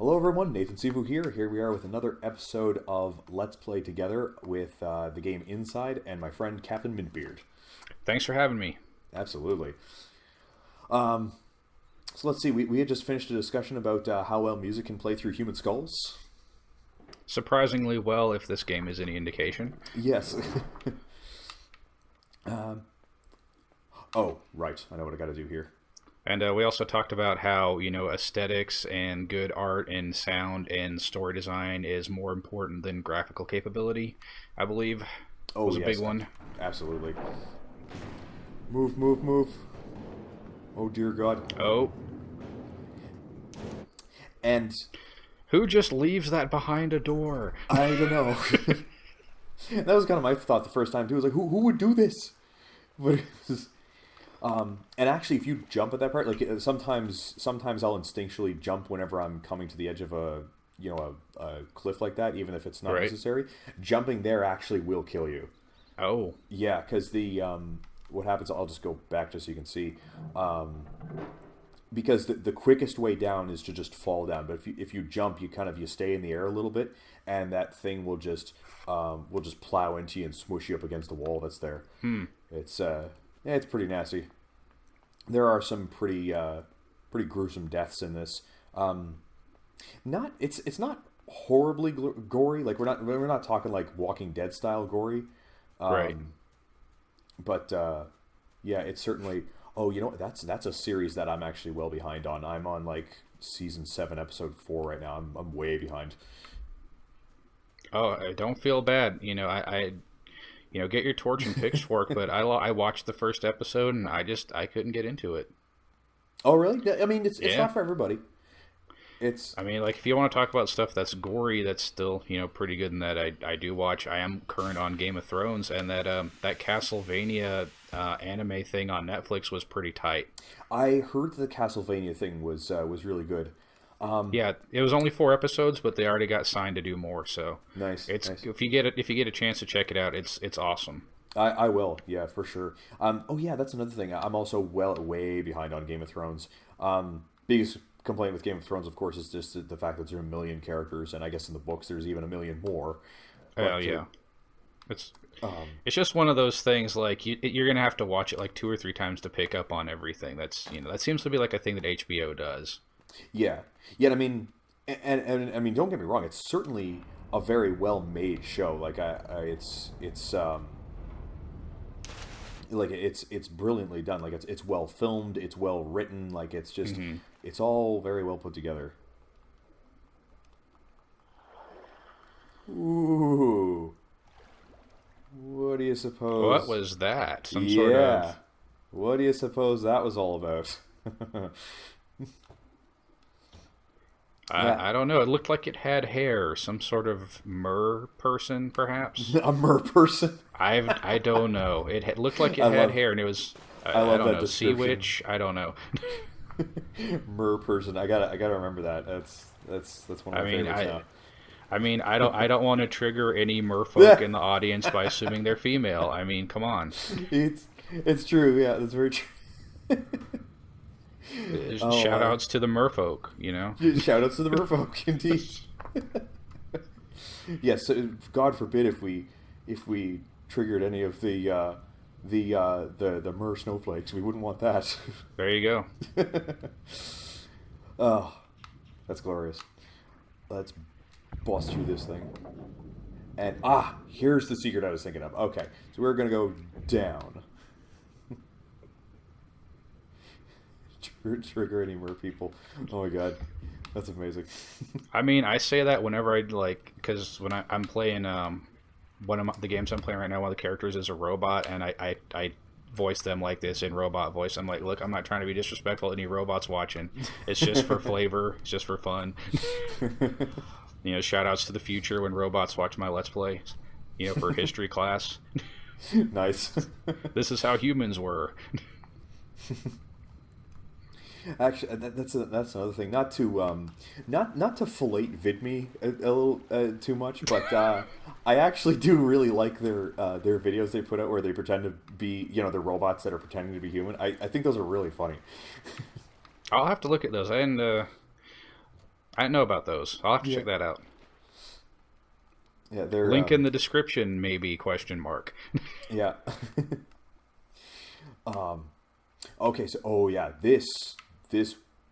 Hello everyone, Nathan Sifu here. Here we are with another episode of Let's Play Together with the game Inside and my friend CapnMintbeard. Thanks for having me. Absolutely. So let's see, we had just finished a discussion about how well music can play through human skulls. Surprisingly well, if this game is any indication. Yes. Oh, right. I know what I got to do here. And we also talked about how, aesthetics and good art and sound and story design is more important than graphical capability, I believe. Oh, was yes, a big one. Absolutely. Move, move, move. Oh, dear God. Oh. And who just leaves that behind a door? I don't know. That was kind of my thought the first time, too. I was like, who would do this? But it was... and actually, if you jump at that part, like sometimes I'll instinctually jump whenever I'm coming to the edge of a cliff like that, even if it's not necessary. Jumping there actually will kill you. Oh, yeah, because the what happens? I'll just go back just so you can see. Because the quickest way down is to just fall down, but if you jump, you stay in the air a little bit, and that thing will just plow into you and smush you up against the wall that's there. Yeah, it's pretty nasty. There are some pretty gruesome deaths in this. It's not horribly gory. Like we're not talking like Walking Dead style gory. Right. But yeah, it's certainly. Oh, you know what? That's a series that I'm actually well behind on. I'm on like season 7, episode 4 right now. I'm way behind. Oh, I don't feel bad. I get your torch and pitchfork, but I watched the first episode and I couldn't get into it. Oh, really? I mean, it's not for everybody. Like if you want to talk about stuff that's gory, that's still pretty good. In that I do watch. I am current on Game of Thrones, and that Castlevania anime thing on Netflix was pretty tight. I heard the Castlevania thing was really good. Yeah, it was only 4 episodes, but they already got signed to do more. So nice. Nice. If you get a chance to check it out, it's awesome. I will, yeah, for sure. Oh yeah, that's another thing. I'm also way behind on Game of Thrones. Biggest complaint with Game of Thrones, of course, is just the fact that there are a million characters, and I guess in the books there's even a million more. Oh yeah, it's just one of those things. Like you're gonna have to watch it like 2 or 3 times to pick up on everything. That seems to be like a thing that HBO does. Yeah. I mean, and I mean, don't get me wrong. It's certainly a very well made show. Like it's brilliantly done. Like it's well filmed. It's well written. Like it's just it's all very well put together. Ooh. What do you suppose? What was that? Some sort of... What do you suppose that was all about? I don't know. It looked like it had hair. Some sort of mer person, perhaps. A mer person? I don't know. It looked like it had hair, and it was... I love don't that know. description. Sea witch? I don't know. Mer person. I gotta remember that. That's one of my favorites now. I mean, I don't want to trigger any merfolk in the audience by assuming they're female. I mean, come on. It's true. Yeah, that's very true. Shout outs to the merfolk, Shout outs to the merfolk, indeed. Yes, God forbid if we triggered any of the mer snowflakes. We wouldn't want that. There you go. Oh, that's glorious. Let's bust through this thing. And here's the secret I was thinking of. Okay, so we're gonna go down. Trigger any mer people. Oh my god, that's amazing. I mean, I say that whenever because when I'm playing one of the games I'm playing right now, one of the characters is a robot, and I voice them like this in robot voice. I'm like, look, I'm not trying to be disrespectful to any robots watching. It's just for flavor. It's just for fun. Shout outs to the future when robots watch my Let's Play, for history class. Nice. This is how humans were. Actually, that's another thing. Not to fillet VidMe a little too much, but I actually do really like their videos they put out where they pretend to be the robots that are pretending to be human. I think those are really funny. I'll have to look at those. And I didn't. I don't know. It looked like it had hair. Some sort of... Yeah, I think those are really funny. I mean, I don't want to trigger any mer folk, but I I know about those. I'll have to Yeah. check that out. Yeah, they're Link in the description, maybe, question mark. yeah. Okay, so oh yeah, this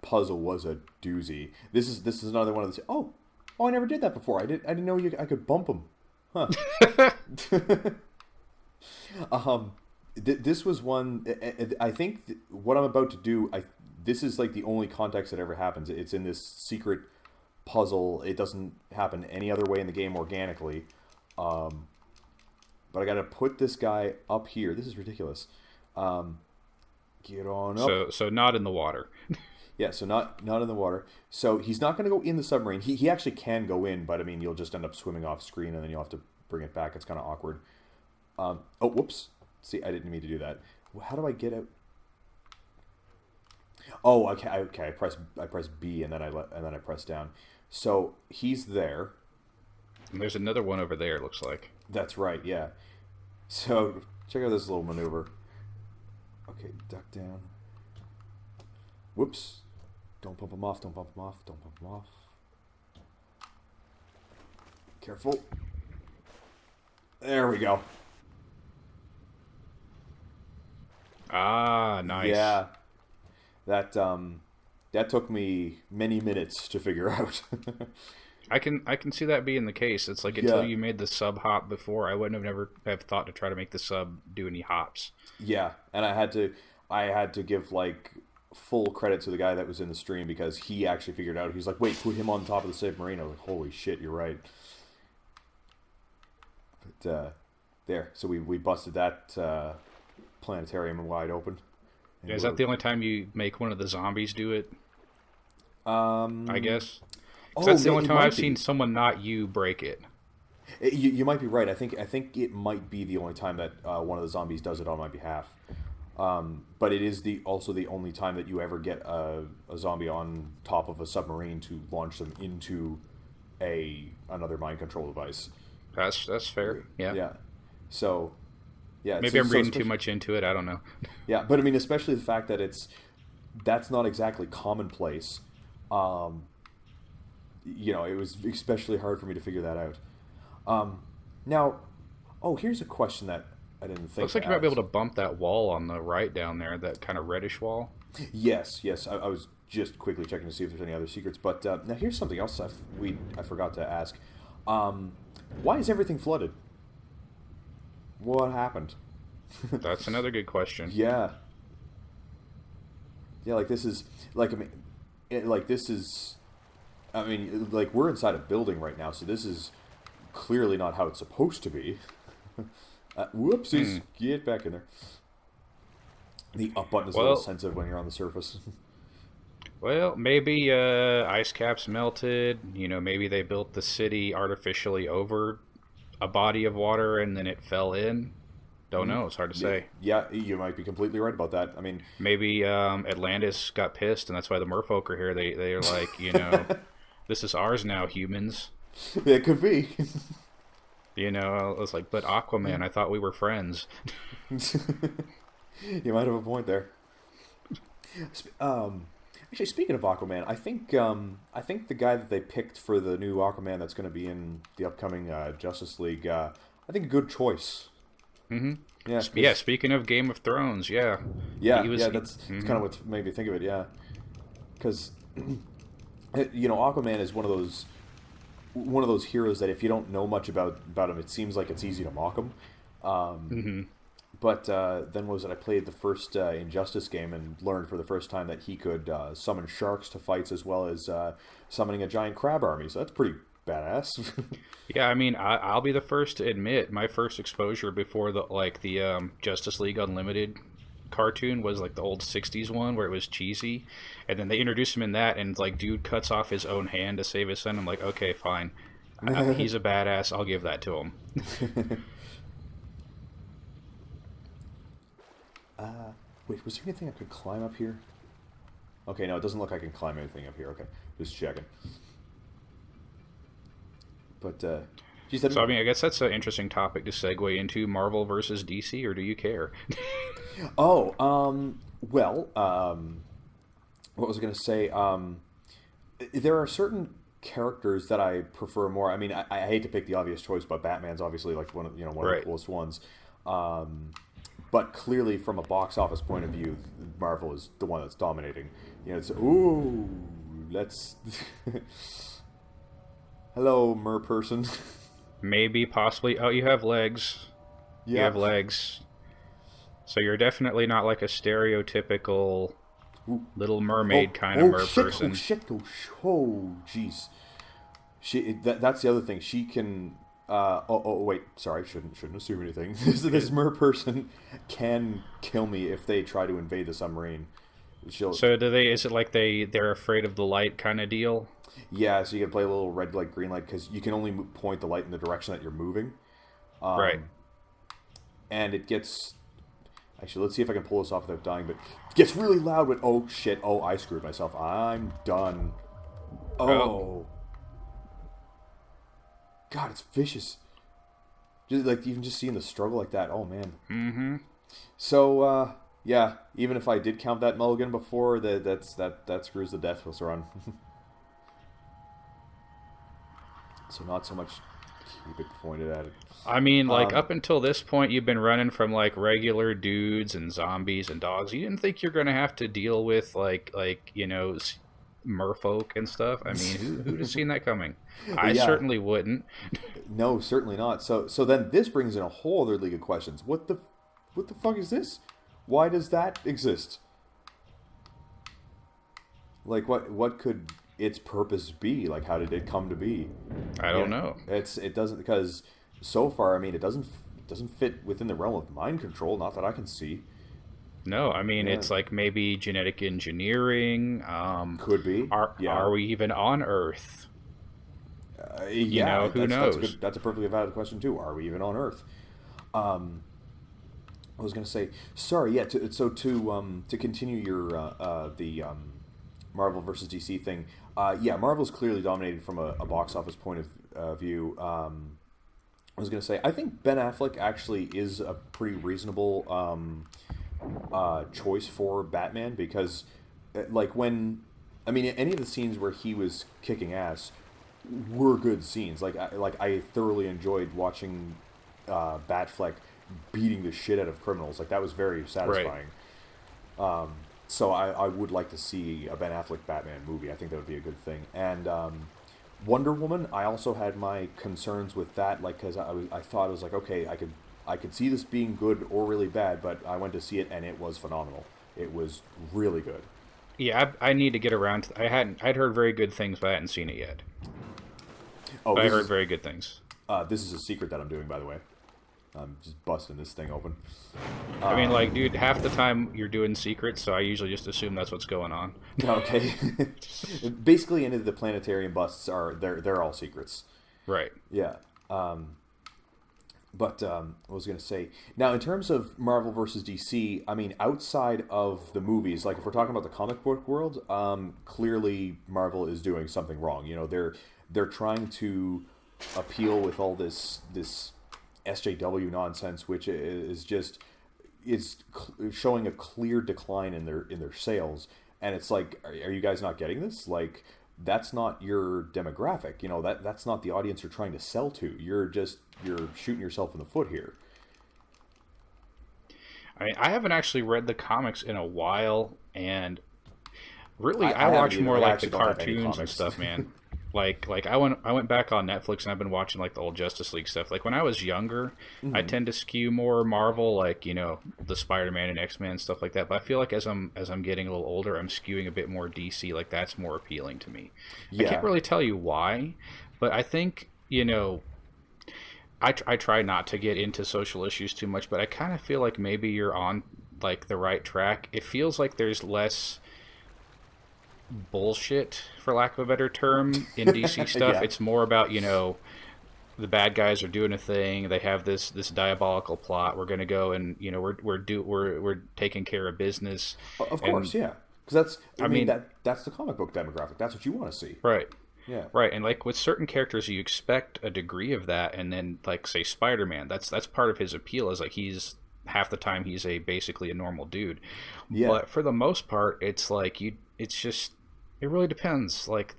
puzzle was a doozy. This is another one of those. Oh, I never did that before. I didn't know I could bump them. Huh. This was one. I think what I'm about to do. This is like the only context that ever happens. It's in this secret puzzle. It doesn't happen any other way in the game organically. But I got to put this guy up here. This is ridiculous. Get on up. So not in the water. Yeah, so not in the water. So he's not going to go in the submarine. He actually can go in, but I mean, you'll just end up swimming off screen, and then you'll have to bring it back. It's kind of awkward. Oh, whoops. See, I didn't mean to do that. How do I get out? Oh, okay. I press B, and then I press down. So he's there. And there's another one over there, it looks like. That's right. Yeah. So check out this little maneuver. Okay, duck down. Whoops. Don't pump him off, don't pump him off, don't pump him off. Careful. There we go. Ah, nice. Yeah. That took me many minutes to figure out. I can see that being the case. It's like until you made the sub hop before, I wouldn't have never have thought to try to make the sub do any hops. Yeah, and I had to give like full credit to the guy that was in the stream because he actually figured it out. He's like, wait, put him on top of the submarine. I was like, holy shit, you're right. But there, so we busted that planetarium wide open. Yeah, is that the only time you make one of the zombies do it? I guess. That's the only time I've seen someone not you break it. You might be right. I think it might be the only time that one of the zombies does it on my behalf. But it is also the only time that you ever get a zombie on top of a submarine to launch them into another mind control device. That's fair. Yeah. Yeah. So, yeah. Maybe I'm reading too much into it. I don't know. Yeah, but I mean, especially the fact that that's not exactly commonplace. It was especially hard for me to figure that out. Now, here's a question that I didn't think. Looks like you might be able to bump that wall on the right down there, that kind of reddish wall. Yes. I was just quickly checking to see if there's any other secrets. But now here's something else I forgot to ask. Why is everything flooded? What happened? That's another good question. Yeah. Yeah, like this is like we're inside a building right now, so this is clearly not how it's supposed to be. Whoopsies! Get back in there. The up button is a little sensitive when you're on the surface. Well, maybe ice caps melted. Maybe they built the city artificially over a body of water and then it fell in. Don't know. It's hard to say. Yeah, you might be completely right about that. I mean, maybe Atlantis got pissed, and that's why the Merfolk are here. They're like, this is ours now, humans. Yeah, it could be. I was like, but Aquaman, I thought we were friends. You might have a point there. Actually, speaking of Aquaman, I think the guy that they picked for the new Aquaman that's going to be in the upcoming Justice League, I think a good choice. Mm-hmm. Yeah. Speaking of Game of Thrones, yeah. That's kind of what made me think of it. Yeah, because Aquaman is one of those heroes that if you don't know much about him, it seems like it's easy to mock him. But then I played the first Injustice game and learned for the first time that he could summon sharks to fights as well as summoning a giant crab army. So that's pretty badass. Yeah, I mean, I'll be the first to admit my first exposure before the Justice League Unlimited cartoon was like the old 60s one where it was cheesy, and then they introduced him in that, and like dude cuts off his own hand to save his son. I'm like, okay, fine. He's a badass. I'll give that to him. Wait, was there anything I could climb up here? Okay, no, it doesn't look like I can climb anything up here. Okay, just checking. But, so, I mean, I guess that's an interesting topic to segue into, Marvel versus DC, or do you care? What was I going to say? there are certain characters that I prefer more. I mean, I hate to pick the obvious choice, but Batman's obviously like one of one of the Right. coolest ones. But clearly, from a box office point of view, Marvel is the one that's dominating. It's ooh, let's hello, mer person. Maybe, possibly. Oh, you have legs. You Yeah. have legs. So you're definitely not like a stereotypical Ooh. Little Oh, Mermaid kind of oh mer shit! Oh person. shit! Oh jeez. That's the other thing. She can. Wait. Sorry, shouldn't assume anything. This mer person can kill me if they try to invade the submarine. She'll. So do they? Is it like they're afraid of the light kind of deal? Yeah. So you can play a little red light, green light because you can only point the light in the direction that you're moving. Right. And it gets. Actually, let's see if I can pull this off without dying. But it gets really loud when. Oh shit! Oh, I screwed myself. I'm done. Oh. God, it's vicious. Just like even just seeing the struggle like that. Oh man. Mm-hmm. So yeah, even if I did count that mulligan before, that screws the death run. So not so much keep it pointed at it. I mean, like Um, up until this point, you've been running from like regular dudes and zombies and dogs. You didn't think you're gonna have to deal with merfolk and stuff. I mean, who'd have seen that coming? I yeah, certainly wouldn't. no, certainly not. So then this brings in a whole other league of questions. What the fuck is this? Why does that exist? Like what could its purpose be? Like how did it come to be? I don't know. It doesn't because so far I mean it doesn't fit within the realm of mind control. Not that I can see. No, I mean Yeah, it's like maybe genetic engineering. could be. Yeah, Are we even on Earth? yeah. Who That's a knows? good. That's a perfectly valid question too. Are we even on Earth? I was gonna say sorry. Yeah. To continue your the Marvel versus DC thing. Yeah, Marvel's clearly dominated from a box office point of view. I was gonna say I think Ben Affleck actually is a pretty reasonable choice for Batman because, like when, I mean, any of the scenes where he was kicking ass were good scenes. I thoroughly enjoyed watching Batfleck beating the shit out of criminals. Like that was very Right. satisfying. So I would like to see a Ben Affleck Batman movie. I think that would be a good thing. And Wonder Woman, I also had my concerns with that, like because I thought it was like okay, I could see this being good or really bad, but I went to see it and it was phenomenal. It was really good. Yeah, I need to get around to. I'd heard very good things, but I hadn't seen it yet. Oh, But I heard very good things. this is a secret that I'm doing, by the way. I'm just busting this thing open. I mean, like, dude, half the time you're doing secrets, so I usually just assume that's what's going on. Okay. Basically, any of the planetarium busts they're all secrets. Right. Yeah. But I was gonna say now in terms of Marvel versus DC, I mean outside of the movies, like if we're talking about the comic book world, clearly Marvel is doing something wrong. They're trying to appeal with all this SJW nonsense, which is showing a clear decline in their sales, and it's like, are you guys not getting this? Like, that's not your demographic. That's not the audience you're trying to sell to. You're shooting yourself in the foot here. I mean, I haven't actually read the comics in a while, and really, I I haven't watch either. more I like the actually don't have any cartoons and comics. stuff, man. Like I went back on Netflix and I've been watching like the old Justice League stuff. Like when I was younger, I tend to skew more Marvel, like the Spider-Man and X-Men stuff like that. But I feel like as I'm getting a little older, I'm skewing a bit more DC. Like that's more appealing to me. I can't Yeah. really tell you why, but I think I try not to get into social issues too much, but I kind of feel like maybe you're on like the right track. It feels like there's less bullshit, for lack of a better term, in DC stuff. Yeah. It's more about the bad guys are doing a thing. They have this diabolical plot. We're gonna go and we're taking care of business. Of And course, yeah. Because I mean, mean, that's the comic book demographic. That's what you want to see. right. Yeah. Right, and like with certain characters, you expect a degree of that, and then like say Spider-Man, that's part of his appeal is like he's half the time basically a normal dude, Yeah. but for the most part, it's like it's just It really depends. Like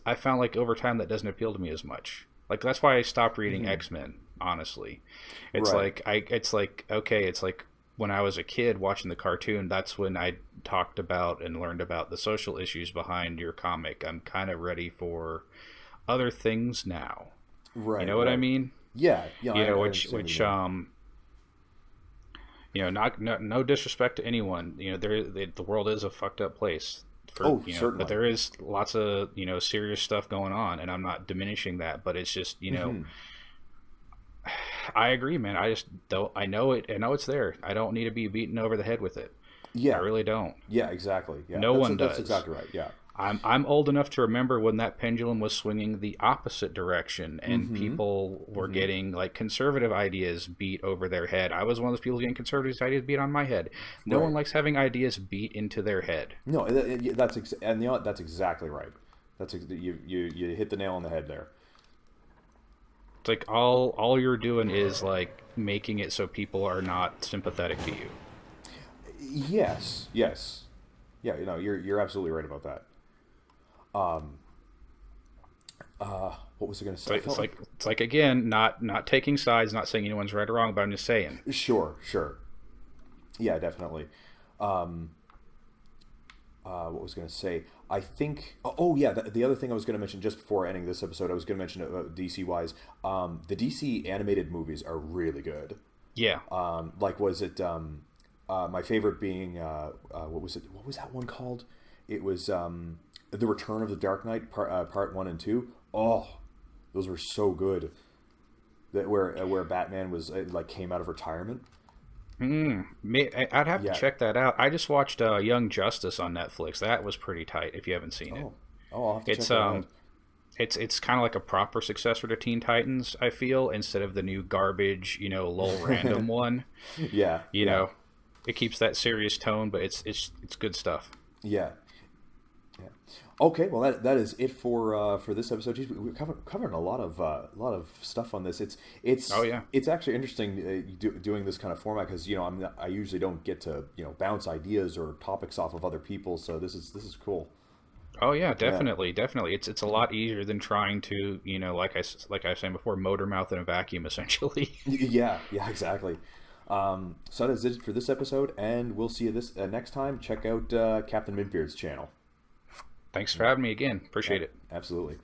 I found like over time that doesn't appeal to me as much. Like that's why I stopped reading X-Men, honestly. It's Right. like it's like okay, it's like when I was a kid watching the cartoon, that's when I talked about and learned about the social issues behind your comic. I'm kind of ready for other things now. You Right. know what I Right. mean? Yeah. Yeah. You know, I understand what you which mean. you know, not no disrespect to anyone. You know, the world is a fucked up place for Oh, but certainly. there is lots of serious stuff going on, and I'm not diminishing that, but it's just I agree, man. I just don't. I know it. I know it's there. I don't need to be beaten over the head with it. I Yeah. really don't. Yeah. Exactly. Yeah. No one That's does. exactly right. Yeah. I'm old enough to remember when that pendulum was swinging the opposite direction and Mm-hmm. people were Mm-hmm. getting like conservative ideas beat over their head. I was one of those people getting conservative ideas beat on my head. No one Right. likes having ideas beat into their head. No, and you know what? That's exactly right. You hit the nail on the head there. It's like all you're doing is like making it so people are not sympathetic to you. Yes. Yes. Yeah. You know, you're absolutely right about that. What was I going to It's say? I like felt like it's like again, not taking sides, not saying anyone's right or wrong, but I'm just saying. sure, sure. Yeah, definitely. What was I going to say? I think. Oh, yeah. The other thing I was going to mention just before ending this episode, I was going to mention DC wise. The DC animated movies are really good. Yeah. Like, was it my favorite being what was it? What was that one called? It was The Return of the Dark Knight, part 1 and 2. Oh, those were so good. That where Batman was like came out of retirement. I'd have to Yeah. check that out. I just watched Young Justice on Netflix. That was pretty tight. If you haven't seen it, Oh, oh, I'll have to check it's that out. it's kind of like a proper successor to Teen Titans. I feel instead of the new garbage, lol random one. Yeah, You yeah, know, it keeps that serious tone, but it's good stuff. yeah, yeah. Okay, well that is it for this episode. Geez, we're covering a lot of stuff on this. Oh yeah, it's actually interesting doing this kind of format because I usually don't get to bounce ideas or topics off of other people. So this is cool. oh yeah, Yeah, definitely, definitely. It's a lot easier than trying to like I was saying before, motor mouth in a vacuum essentially. yeah, yeah, exactly. So that is it for this episode, and we'll see you this next time. Check out Captain Mintbeard's channel. Thanks for having me again. Yeah, Appreciate it. absolutely.